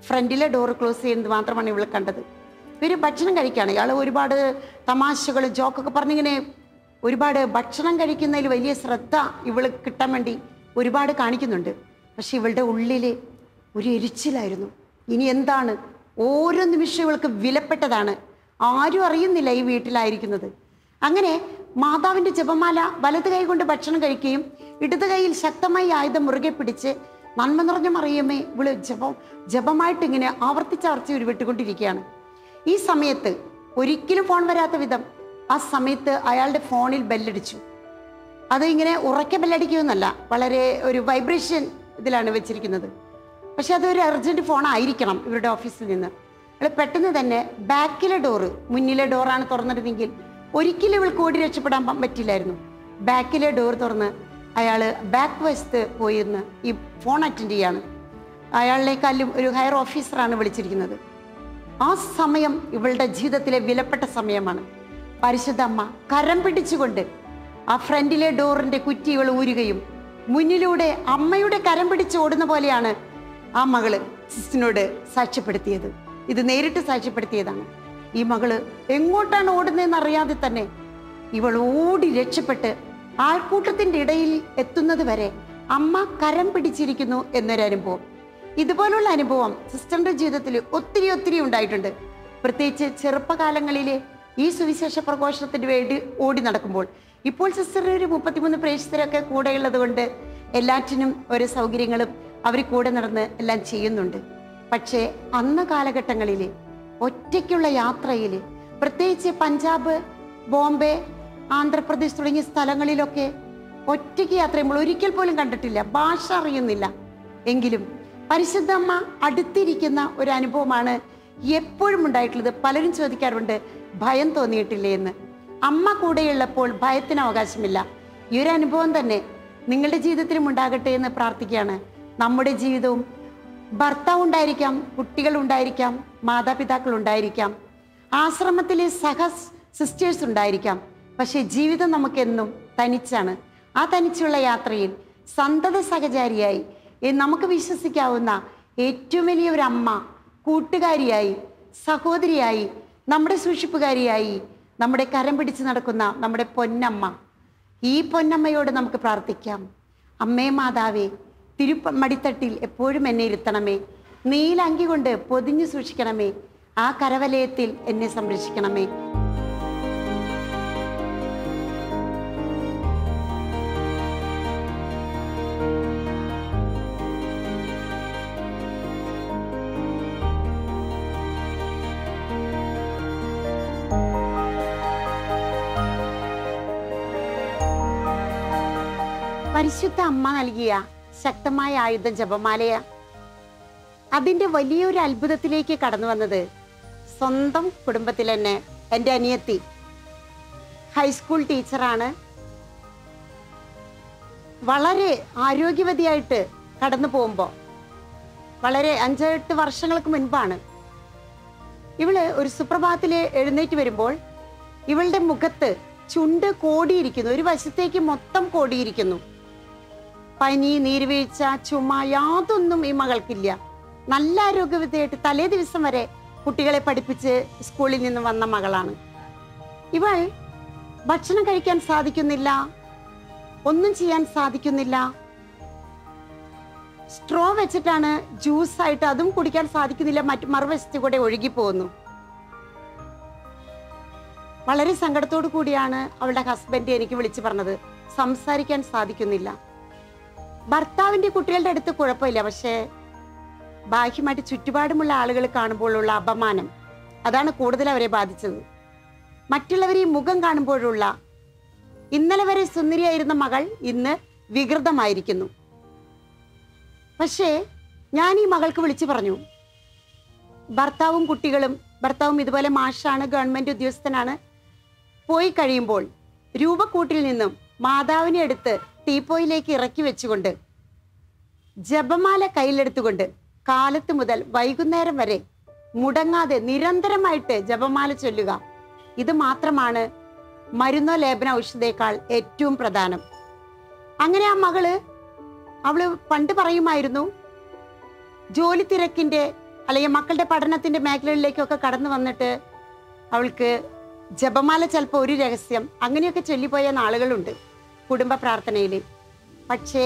ഫ്രണ്ടിലെ ഡോറ് ക്ലോസ് ചെയ്യുന്നത് മാത്രമാണ് ഇവൾ കണ്ടത്. ഇവർ ഭക്ഷണം കഴിക്കുകയാണ്. ഇയാൾ ഒരുപാട് തമാശകൾ ജോക്കൊക്കെ പറഞ്ഞിങ്ങനെ ഒരുപാട് ഭക്ഷണം കഴിക്കുന്നതിൽ വലിയ ശ്രദ്ധ ഇവൾ കിട്ടാൻ വേണ്ടി ഒരുപാട് കാണിക്കുന്നുണ്ട്. പക്ഷെ ഇവളുടെ ഉള്ളിൽ ഒരു എരിച്ചിലായിരുന്നു. ഇനി എന്താണ്? ഓരോ നിമിഷം ഇവൾക്ക് വിലപ്പെട്ടതാണ്. ആരും അറിയുന്നില്ല ഈ വീട്ടിലായിരിക്കുന്നത്. അങ്ങനെ മാതാവിൻ്റെ ജപമാല വലത് കൈ കൊണ്ട് ഭക്ഷണം കഴിക്കുകയും ഇടത് കൈയിൽ ശക്തമായി ആയുധം മുറുകെ പിടിച്ച് നന്മ നിറഞ്ഞ മറിയമേ ഇവള് ജപമായിട്ട് ഇങ്ങനെ ആവർത്തിച്ചാവർത്തി ഉരുവിട്ടുകൊണ്ടിരിക്കുകയാണ്. ഈ സമയത്ത് ഒരിക്കലും ഫോൺ വരാത്ത വിധം ആ സമയത്ത് അയാളുടെ ഫോണിൽ ബെല്ലടിച്ചു. അത് ഇങ്ങനെ ഉറക്കെ ബെല്ലടിക്കുമെന്നല്ല, വളരെ ഒരു വൈബ്രേഷൻ ഇതിലാണ് വെച്ചിരിക്കുന്നത്. പക്ഷെ അതൊരു അർജൻറ്റ് ഫോൺ ആയിരിക്കണം ഇവരുടെ ഓഫീസിൽ നിന്ന്. അയാൾ പെട്ടെന്ന് തന്നെ ബാക്കിലെ ഡോറ്, മുന്നിലെ ഡോറാണ് തുറന്നിരുന്നെങ്കിൽ ഒരിക്കലും ഇവൾക്ക് ഓടി രക്ഷപ്പെടാൻ പറ്റില്ലായിരുന്നു. ബാക്കിലെ ഡോർ തുറന്ന് അയാൾ ബാക്ക് വശത്ത് പോയിരുന്ന് ഈ ഫോൺ അറ്റൻഡ് ചെയ്യാണ്. അയാളിനേക്കാളും ഒരു ഹയർ ഓഫീസറാണ് വിളിച്ചിരിക്കുന്നത്. ആ സമയം ഇവളുടെ ജീവിതത്തിലെ വിലപ്പെട്ട സമയമാണ്. പരിശുദ്ധ അമ്മ കരം പിടിച്ചുകൊണ്ട് ആ ഫ്രണ്ടിലെ ഡോറിൻ്റെ കുറ്റി ഇവൾ ഊരുകയും മുന്നിലൂടെ അമ്മയുടെ കരം പിടിച്ച് ഓടുന്ന പോലെയാണ് ആ മകള് സിസ്റ്ററിനോട് സാക്ഷ്യപ്പെടുത്തിയത്. ഇത് നേരിട്ട് സാക്ഷ്യപ്പെടുത്തിയതാണ്. ഈ മകള് എങ്ങോട്ടാണ് ഓടുന്നതെന്ന് അറിയാതെ തന്നെ ഇവൾ ഓടി രക്ഷപ്പെട്ട് ആൾക്കൂട്ടത്തിൻ്റെ ഇടയിൽ എത്തുന്നത് വരെ അമ്മ കരം പിടിച്ചിരിക്കുന്നു എന്നൊരനുഭവം. ഇതുപോലുള്ള അനുഭവം സിസ്റ്ററിൻ്റെ ജീവിതത്തിൽ ഒത്തിരി ഉണ്ടായിട്ടുണ്ട്. പ്രത്യേകിച്ച് ചെറുപ്പകാലങ്ങളിലെ ഈ സുവിശേഷ പ്രഘോഷണത്തിന് വേണ്ടി ഓടി നടക്കുമ്പോൾ. ഇപ്പോൾ സിസ്റ്ററിന് ഒരു 33 പ്രേക്ഷിതരൊക്കെ കൂടെയുള്ളത് കൊണ്ട് എല്ലാറ്റിനും ഓരോ സൗകര്യങ്ങളും അവർ കൂടെ നടന്ന് എല്ലാം ചെയ്യുന്നുണ്ട്. പക്ഷേ അന്ന് കാലഘട്ടങ്ങളിൽ ഒറ്റയ്ക്കുള്ള യാത്രയിൽ, പ്രത്യേകിച്ച് പഞ്ചാബ്, ബോംബെ, ആന്ധ്രാപ്രദേശ് തുടങ്ങിയ സ്ഥലങ്ങളിലൊക്കെ ഒറ്റയ്ക്ക് യാത്ര ചെയ്യുമ്പോൾ ഒരിക്കൽ പോലും കണ്ടിട്ടില്ല, ഭാഷ അറിയുന്നില്ല. എങ്കിലും പരിശുദ്ധ അമ്മ അടുത്തിരിക്കുന്ന ഒരു അനുഭവമാണ് എപ്പോഴും ഉണ്ടായിട്ടുള്ളത്. പലരും ചോദിക്കാറുണ്ട്, ഭയം തോന്നിയിട്ടില്ലേ എന്ന്. അമ്മ കൂടെയുള്ളപ്പോൾ ഭയത്തിന് അവകാശമില്ല. ഈ ഒരു അനുഭവം തന്നെ നിങ്ങളുടെ ജീവിതത്തിലും ഉണ്ടാകട്ടെ എന്ന് പ്രാർത്ഥിക്കുകയാണ്. നമ്മുടെ ജീവിതവും ഭർത്താവ് ഉണ്ടായിരിക്കാം, കുട്ടികളുണ്ടായിരിക്കാം, മാതാപിതാക്കൾ ഉണ്ടായിരിക്കാം, ആശ്രമത്തിലെ സിസ്റ്റേഴ്സ് ഉണ്ടായിരിക്കാം. പക്ഷേ ജീവിതം നമുക്കെന്നും തനിച്ചാണ്. ആ തനിച്ചുള്ള യാത്രയിൽ സന്തത സഹചാരിയായി നമുക്ക് വിശ്വസിക്കാവുന്ന ഏറ്റവും വലിയ ഒരു അമ്മ, കൂട്ടുകാരിയായി, സഹോദരിയായി, നമ്മുടെ സൂക്ഷിപ്പുകാരിയായി, നമ്മുടെ കരം പിടിച്ച് നടക്കുന്ന നമ്മുടെ പൊന്നമ്മ, ഈ പൊന്നമ്മയോട് നമുക്ക് പ്രാർത്ഥിക്കാം. അമ്മേ മാതാവേ, തിരുമടിത്തട്ടിൽ എപ്പോഴും എന്നെ ഇരുത്തണമേ, നീലങ്കി കൊണ്ട് പൊതിഞ്ഞു സൂക്ഷിക്കണമേ, ആ കരവലയത്തിൽ എന്നെ സംരക്ഷിക്കണമേ. പരിശുദ്ധ അമ്മ നൽകിയ ശക്തമായ ആയുധം ജപമാലയ. അതിൻ്റെ വലിയൊരു അത്ഭുതത്തിലേക്ക് കടന്നു വന്നത് സ്വന്തം കുടുംബത്തിൽ തന്നെ എൻ്റെ അനിയത്തി ഹൈസ്കൂൾ ടീച്ചറാണ്. വളരെ ആരോഗ്യവതിയായിട്ട് കടന്നു പോകുമ്പോൾ, വളരെ 5-8 വർഷങ്ങൾക്ക് മുൻപാണ്, ഇവള് ഒരു സുപ്രഭാതത്തിൽ എഴുന്നേറ്റ് വരുമ്പോൾ ഇവളുടെ മുഖത്ത് ചുണ്ട് കോടിയിരിക്കുന്നു, ഒരു വശത്തേക്ക് മൊത്തം കോടിയിരിക്കുന്നു. പനി, നീർവീഴ്ച, ചുമ യാതൊന്നും ഈ മകൾക്കില്ല. നല്ല ആരോഗ്യവതിയായിട്ട് തലേ ദിവസം വരെ കുട്ടികളെ പഠിപ്പിച്ച് സ്കൂളിൽ നിന്ന് വന്ന മകളാണ്. ഇവൾ ഭക്ഷണം കഴിക്കാൻ സാധിക്കുന്നില്ല, ഒന്നും ചെയ്യാൻ സാധിക്കുന്നില്ല. സ്ട്രോ വെച്ചിട്ടാണ് ജ്യൂസായിട്ട് അതും കുടിക്കാൻ സാധിക്കുന്നില്ല, മറുവശത്ത് കൂടെ ഒഴുകി പോകുന്നു. വളരെ സങ്കടത്തോടു കൂടിയാണ് അവളുടെ ഹസ്ബൻഡ് എനിക്ക് വിളിച്ചു പറഞ്ഞത്, സംസാരിക്കാൻ സാധിക്കുന്നില്ല. ഭർത്താവിൻ്റെ കുട്ടികളുടെ അടുത്ത് കുഴപ്പമില്ല, പക്ഷേ ബാഹ്യമായിട്ട് ചുറ്റുപാടുമുള്ള ആളുകൾ കാണുമ്പോഴുള്ള അപമാനം, അതാണ് കൂടുതൽ അവരെ ബാധിച്ചത്. മറ്റുള്ളവരെ മുഖം കാണുമ്പോഴുള്ള, ഇന്നലെ വരെ സുന്ദരിയായിരുന്ന മകൾ ഇന്ന് വികൃതമായിരിക്കുന്നു. പക്ഷേ ഞാൻ ഈ മകൾക്ക് വിളിച്ചു പറഞ്ഞു, ഭർത്താവും കുട്ടികളും, ഭർത്താവും ഇതുപോലെ മാഷാണ്, ഗവൺമെൻറ് ഉദ്യോഗസ്ഥനാണ്, പോയി കഴിയുമ്പോൾ രൂപക്കൂട്ടിൽ നിന്നും മാതാവിനെ എടുത്ത് ടീപ്പോയിലേക്ക് ഇറക്കി വെച്ചുകൊണ്ട് ജപമാല കയ്യിലെടുത്തുകൊണ്ട് കാലത്ത് മുതൽ വൈകുന്നേരം വരെ മുടങ്ങാതെ നിരന്തരമായിട്ട് ജപമാല ചൊല്ലുക. ഇത് മാത്രമാണ് മരുന്നോ ലേപന ഔഷധേക്കാൾ ഏറ്റവും പ്രധാനം. അങ്ങനെ ആ മകള് അവള് പണ്ട് പറയുമായിരുന്നു, ജോലി തിരക്കിന്റെ അല്ലെങ്കിൽ മക്കളുടെ പഠനത്തിന്റെ മേഖലകളിലേക്കൊക്കെ കടന്നു വന്നിട്ട് അവൾക്ക് ജപമാല ചിലപ്പോൾ ഒരു രഹസ്യം അങ്ങനെയൊക്കെ ചൊല്ലിപ്പോയ നാളുകളുണ്ട് കുടുംബ പ്രാർത്ഥനയിൽ. പക്ഷേ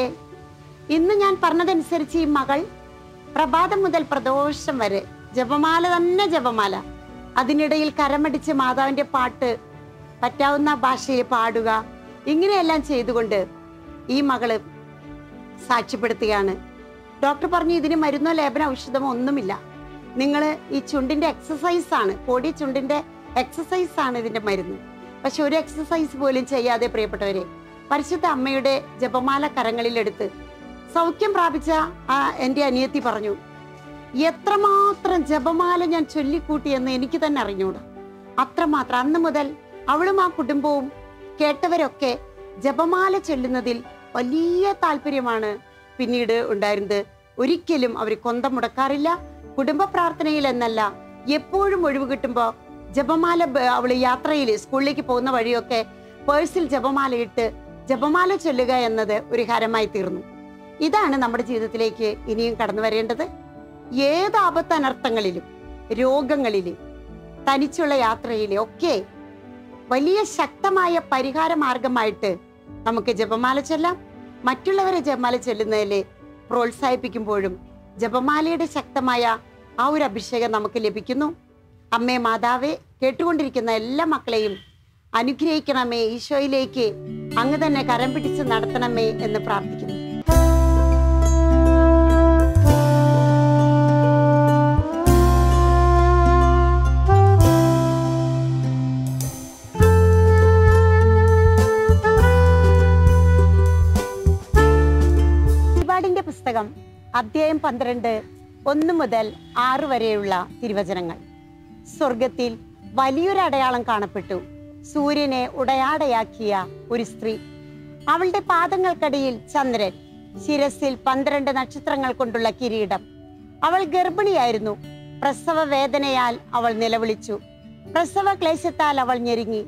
ഇന്ന് ഞാൻ പറഞ്ഞതനുസരിച്ച് ഈ മകൾ പ്രഭാതം മുതൽ പ്രദോഷം വരെ ജപമാല തന്നെ ജപമാല. അതിനിടയിൽ കരമടിച്ച് മാതാവിന്റെ പാട്ട് പറ്റാവുന്ന ഭാഷയിൽ പാടുക, ഇങ്ങനെയെല്ലാം ചെയ്തുകൊണ്ട് ഈ മകള് സാക്ഷ്യപ്പെടുത്തുകയാണ്. ഡോക്ടർ പറഞ്ഞു, ഇതിന് മരുന്നോ ലേപനോ ഔഷധമോ ഒന്നുമില്ല. നിങ്ങൾ ഈ ചുണ്ടിന്റെ എക്സസൈസ് ആണ്, കോടി ചുണ്ടിന്റെ എക്സസൈസ് ആണ് ഇതിന്റെ മരുന്ന്. പക്ഷെ ഒരു എക്സസൈസ് പോലും ചെയ്യാതെ പ്രിയപ്പെട്ടവരെ പരിശുദ്ധ അമ്മയുടെ ജപമാല കരങ്ങളിലെടുത്ത് സൗഖ്യം പ്രാപിച്ച എൻ്റെ അനിയത്തി പറഞ്ഞു, എത്രമാത്രം ജപമാല ഞാൻ ചൊല്ലിക്കൂട്ടിയെന്ന് എനിക്ക് തന്നെ അറിഞ്ഞൂടാ. അത്രമാത്രം. അന്ന് മുതൽ അവളും ആ കുടുംബവും കേട്ടവരൊക്കെ ജപമാല ചൊല്ലുന്നതിൽ വലിയ താല്പര്യമാണ് പിന്നീട് ഉണ്ടായിരുന്നത്. ഒരിക്കലും അവർ കൊന്തം മുടക്കാറില്ല. കുടുംബ പ്രാർത്ഥനയിൽ എന്നല്ല, എപ്പോഴും ഒഴിവ് കിട്ടുമ്പോൾ ജപമാല, അവള് യാത്രയിൽ സ്കൂളിലേക്ക് പോകുന്ന വഴിയൊക്കെ പേഴ്സിൽ ജപമാല ഇട്ട് ജപമാല ചൊല്ലുക എന്നത് ഒരു ഹരമായി തീർന്നു. ഇതാണ് നമ്മുടെ ജീവിതത്തിലേക്ക് ഇനിയും കടന്നു വരേണ്ടത്. ഏത് ആപത്തനർത്ഥങ്ങളിലും രോഗങ്ങളിലും തനിച്ചുള്ള യാത്രയിലെ ഒക്കെ വലിയ ശക്തമായ പരിഹാര മാർഗമായിട്ട് നമുക്ക് ജപമാല ചൊല്ലാം. മറ്റുള്ളവരെ ജപമാല ചൊല്ലുന്നതിൽ പ്രോത്സാഹിപ്പിക്കുമ്പോഴും ജപമാലയുടെ ശക്തമായ ആ ഒരു അഭിഷേകം നമുക്ക് ലഭിക്കുന്നു. അമ്മേ മാതാവേ, കേട്ടുകൊണ്ടിരിക്കുന്ന എല്ലാ മക്കളെയും അനുഗ്രഹിക്കണമേ, ഈശോയിലേക്ക് അങ്ങ് തന്നെ കരം പിടിച്ച് നടത്തണമേ എന്ന് പ്രാർത്ഥിക്കുന്നു. വെളിപാടിന്റെ പുസ്തകം അധ്യായം 12 1 മുതൽ 6 വരെയുള്ള തിരുവചനങ്ങൾ. സ്വർഗത്തിൽ വലിയൊരു അടയാളം കാണപ്പെട്ടു. സൂര്യനെ ഉടയാടയാക്കിയ ഒരു സ്ത്രീ, അവളുടെ പാദങ്ങൾക്കടിയിൽ ചന്ദ്രൻ, ശിരസിൽ 12 നക്ഷത്രങ്ങൾ കൊണ്ടുള്ള കിരീടം. അവൾ ഗർഭിണിയായിരുന്നു. പ്രസവ വേദനയാൽ അവൾ നിലവിളിച്ചു. പ്രസവ ക്ലേശത്താൽ അവൾ ഞെരുങ്ങി.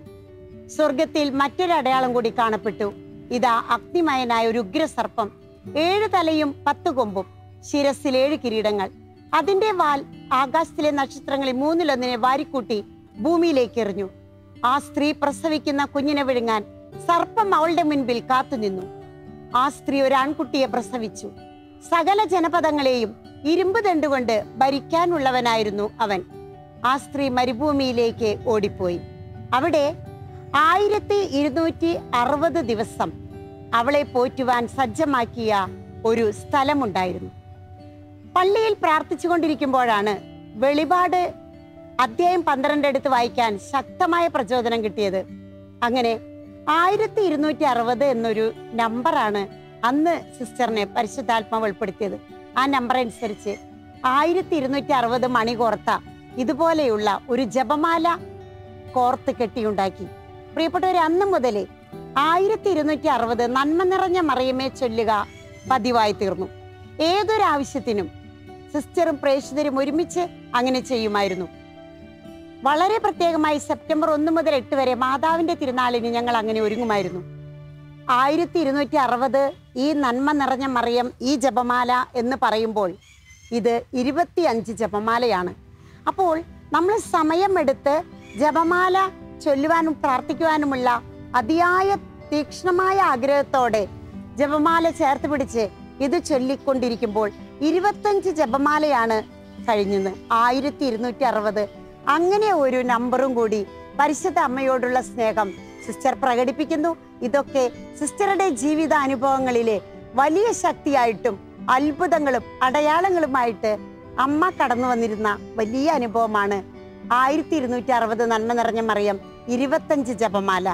സ്വർഗത്തിൽ മറ്റൊരു അടയാളം കൂടി കാണപ്പെട്ടു. ഇതാ അഗ്നിമയനായ ഒരു ഉഗ്രസർപ്പം, 7 തലയും 10 കൊമ്പും, ശിരസിൽ 7 കിരീടങ്ങൾ. അതിന്റെ വാൽ ആകാശത്തിലെ നക്ഷത്രങ്ങളിൽ 3-1 വാരിക്കൂട്ടി ഭൂമിയിലേക്ക് എറിഞ്ഞു. ആ സ്ത്രീ പ്രസവിക്കുന്ന കുഞ്ഞിനെ വിഴുങ്ങാൻ സർപ്പം അവളുടെ മുൻപിൽ കാത്തുനിന്നു. ആ സ്ത്രീ ഒരു ആൺകുട്ടിയെ പ്രസവിച്ചു. സകല ജനപദങ്ങളെയും ഇരുമ്പ് ദണ്ടുകൊണ്ട് ഭരിക്കാനുള്ളവനായിരുന്നു അവൻ. ആ സ്ത്രീ മരുഭൂമിയിലേക്ക് ഓടിപ്പോയി. അവിടെ 1260 ദിവസം അവളെ പോറ്റുവാൻ സജ്ജമാക്കിയ ഒരു സ്ഥലമുണ്ടായിരുന്നു. പള്ളിയിൽ പ്രാർത്ഥിച്ചു കൊണ്ടിരിക്കുമ്പോഴാണ് വെളിപാട് അധ്യായം 12 എടുത്ത് വായിക്കാൻ ശക്തമായ പ്രചോദനം കിട്ടിയത്. അങ്ങനെ 1260 എന്നൊരു നമ്പറാണ് അന്ന് സിസ്റ്ററിനെ പരിശുദ്ധാത്മാവ് വെളിപ്പെടുത്തിയത്. ആ നമ്പർ അനുസരിച്ച് 1260 മണി കോർത്ത ഇതുപോലെയുള്ള ഒരു ജപമാല കോർത്ത് കെട്ടിയുണ്ടാക്കി. പ്രിയപ്പെട്ടവരെ, അന്ന് മുതലേ 1260 നന്മ നിറഞ്ഞ മറിയമേ ചൊല്ലുക പതിവായി തീർന്നു. ഏതൊരാവശ്യത്തിനും സിസ്റ്ററും പ്രേക്ഷിതരും ഒരുമിച്ച് അങ്ങനെ ചെയ്യുമായിരുന്നു. വളരെ പ്രത്യേകമായി സെപ്റ്റംബർ 1 മുതൽ 8 വരെ മാതാവിന്റെ തിരുനാളിന് ഞങ്ങൾ അങ്ങനെ ഒരുങ്ങുമായിരുന്നു. 1260 ഈ നന്മ നിറഞ്ഞ മറിയം, ഈ ജപമാല എന്ന് പറയുമ്പോൾ ഇത് 25 ജപമാലയാണ്. അപ്പോൾ നമ്മൾ സമയമെടുത്ത് ജപമാല ചൊല്ലുവാനും പ്രാർത്ഥിക്കുവാനുമുള്ള അതിയായ തീക്ഷ്ണമായ ആഗ്രഹത്തോടെ ജപമാല ചേർത്ത് പിടിച്ച് ഇത് ചൊല്ലിക്കൊണ്ടിരിക്കുമ്പോൾ 25 ജപമാലയാണ് കഴിഞ്ഞത്. 1260 അങ്ങനെ ഒരു നമ്പറും കൂടി പരിശുദ്ധ അമ്മയോടുള്ള സ്നേഹം സിസ്റ്റർ പ്രകടിപ്പിക്കുന്നു. ഇതൊക്കെ സിസ്റ്ററുടെ ജീവിതാനുഭവങ്ങളിലെ വലിയ ശക്തിയായിട്ടും അത്ഭുതങ്ങളും അടയാളങ്ങളുമായിട്ട് അമ്മ കടന്നു വന്നിരുന്ന വലിയ അനുഭവമാണ് 1260 നന്മ നിറഞ്ഞ മറിയം 25 ജപമാല.